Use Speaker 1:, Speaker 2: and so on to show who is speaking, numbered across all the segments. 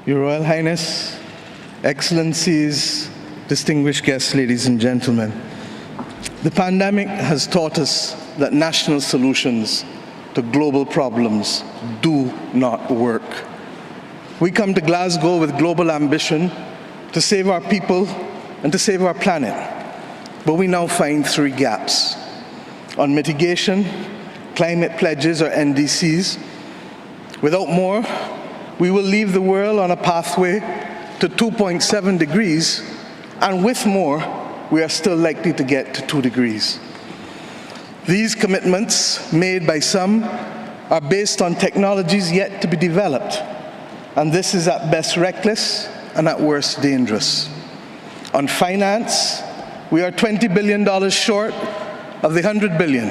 Speaker 1: Your Royal Highness, Excellencies, distinguished guests, ladies and gentlemen, the pandemic has taught us that national solutions to global problems do not work. We come to Glasgow with global ambition to save our people and to save our planet, but we now find three gaps. On mitigation, climate pledges or NDCs, without more, we will leave the world on a pathway to 2.7 degrees, and with more, we are still likely to get to 2 degrees. These commitments, made by some, are based on technologies yet to be developed, and this is at best reckless and at worst dangerous. On finance, we are $20 billion short of the $100 billion,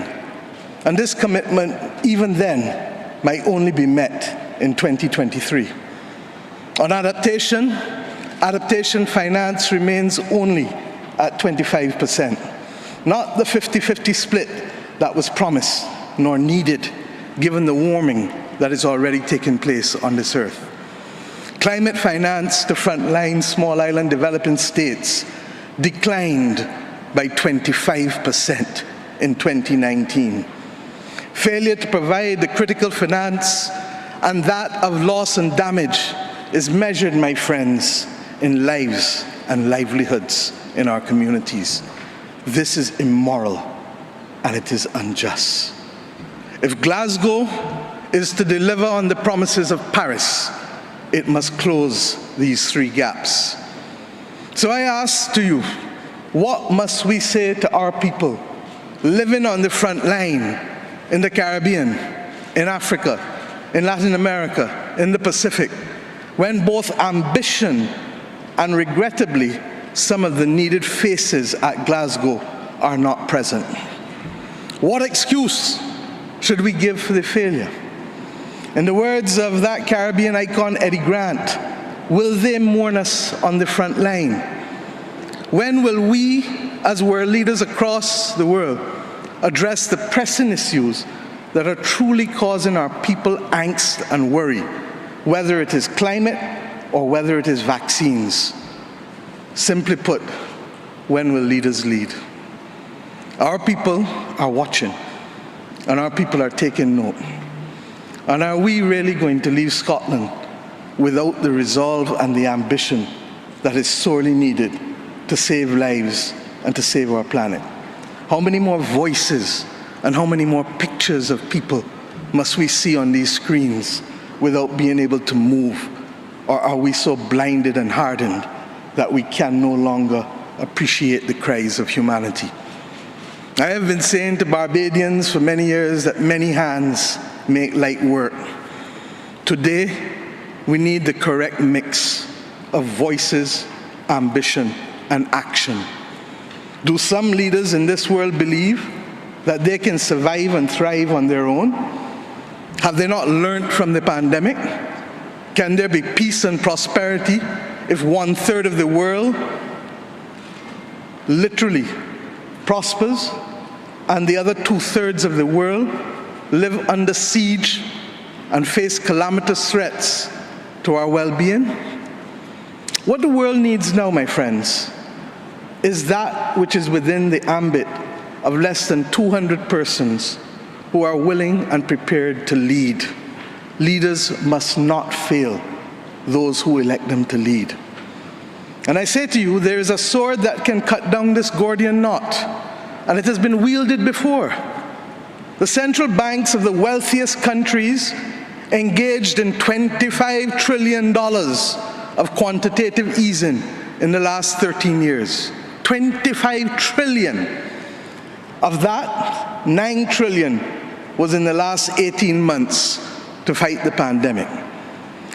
Speaker 1: and this commitment, even then, might only be met in 2023. On adaptation finance remains only at 25%, not the 50-50 split that was promised nor needed given the warming that is already taking place on this earth. Climate finance to frontline small island developing states declined by 25% in 2019. Failure to provide the critical finance and that of loss and damage is measured, my friends, in lives and livelihoods in our communities. This is immoral and it is unjust. If Glasgow is to deliver on the promises of Paris, it must close these three gaps. So I ask to you, what must we say to our people living on the front line in the Caribbean, in Africa, in Latin America, in the Pacific, when both ambition and regrettably some of the needed faces at Glasgow are not present? What excuse should we give for the failure? In the words of that Caribbean icon, Eddie Grant, will they mourn us on the front line? When will we, as world leaders across the world, address the pressing issues that are truly causing our people angst and worry, whether it is climate or whether it is vaccines? Simply put, when will leaders lead? Our people are watching, and our people are taking note. And are we really going to leave Scotland without the resolve and the ambition that is sorely needed to save lives and to save our planet? How many more voices and how many more pictures of people must we see on these screens without being able to move? Or are we so blinded and hardened that we can no longer appreciate the cries of humanity? I have been saying to Barbadians for many years that many hands make light work. Today, we need the correct mix of voices, ambition, and action. Do some leaders in this world believe that they can survive and thrive on their own? Have they not learned from the pandemic? Can there be peace and prosperity if 1/3 of the world literally prospers and the other 2/3 of the world live under siege and face calamitous threats to our well-being? What the world needs now, my friends, is that which is within the ambit of less than 200 persons who are willing and prepared to lead. Leaders must not fail those who elect them to lead. And I say to you, there is a sword that can cut down this Gordian knot, and it has been wielded before. The central banks of the wealthiest countries engaged in $25 trillion of quantitative easing in the last 13 years. 25 trillion. Of that, 9 trillion was in the last 18 months to fight the pandemic.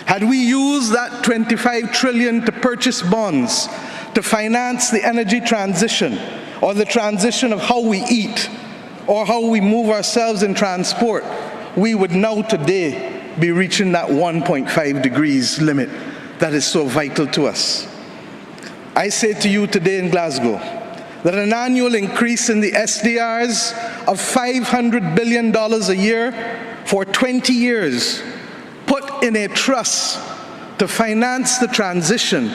Speaker 1: Had we used that 25 trillion to purchase bonds, to finance the energy transition, or the transition of how we eat, or how we move ourselves in transport, we would now today be reaching that 1.5 degrees limit that is so vital to us. I say to you today in Glasgow that an annual increase in the SDRs of $500 billion a year for 20 years, put in a trust to finance the transition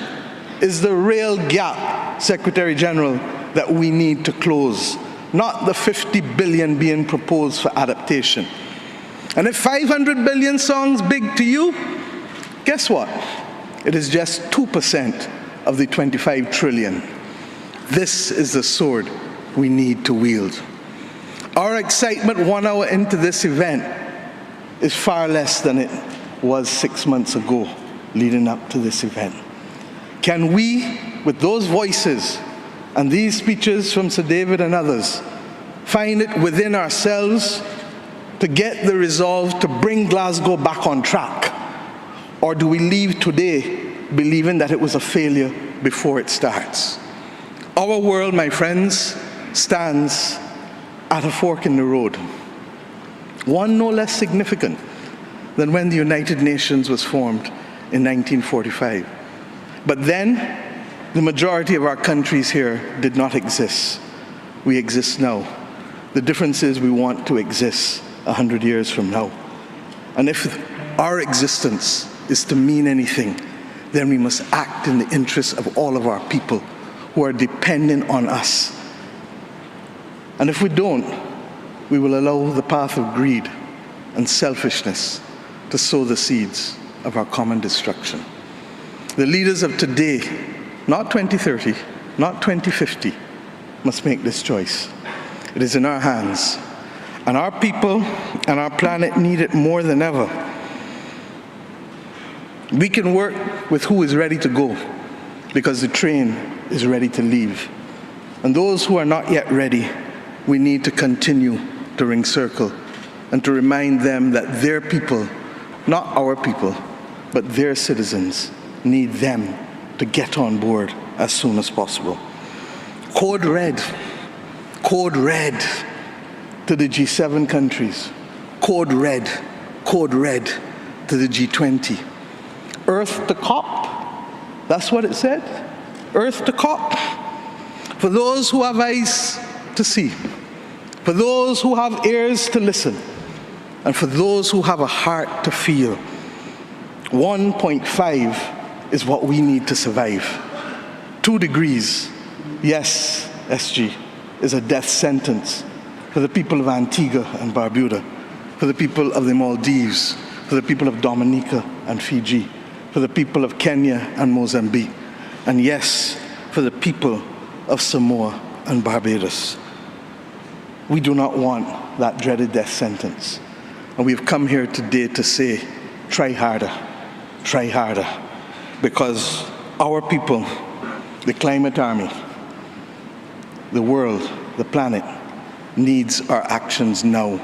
Speaker 1: is the real gap, Secretary General, that we need to close, not the 50 billion being proposed for adaptation. And if 500 billion sounds big to you, guess what? It is just 2% of the 25 trillion. This is the sword we need to wield. Our excitement 1 hour into this event is far less than it was 6 months ago leading up to this event. Can we, with those voices and these speeches from Sir David and others, find it within ourselves to get the resolve to bring Glasgow back on track? Or do we leave today believing that it was a failure before it starts? Our world, my friends, stands at a fork in the road, one no less significant than when the United Nations was formed in 1945. But then, the majority of our countries here did not exist. We exist now. The difference is we want to exist 100 years from now. And if our existence is to mean anything, then we must act in the interests of all of our people who are dependent on us. And if we don't, we will allow the path of greed and selfishness to sow the seeds of our common destruction. The leaders of today, not 2030, not 2050, must make this choice. It is in our hands. And our people and our planet need it more than ever. We can work with who is ready to go, because the train is ready to leave. And those who are not yet ready, we need to continue to ring circle and to remind them that their people, not our people, but their citizens, need them to get on board as soon as possible. Code red to the G7 countries. Code red to the G20. Earth to COP, that's what it said. Earth to COP. For those who have eyes to see, for those who have ears to listen, and for those who have a heart to feel, 1.5 is what we need to survive. 2 degrees, yes, SG, is a death sentence for the people of Antigua and Barbuda, for the people of the Maldives, for the people of Dominica and Fiji, for the people of Kenya and Mozambique, and yes, for the people of Samoa and Barbados. We do not want that dreaded death sentence. And we've come here today to say, try harder, because our people, the climate army, the world, the planet, needs our actions now,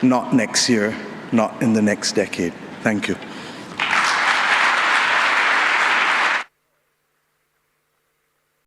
Speaker 1: not next year, not in the next decade. Thank you.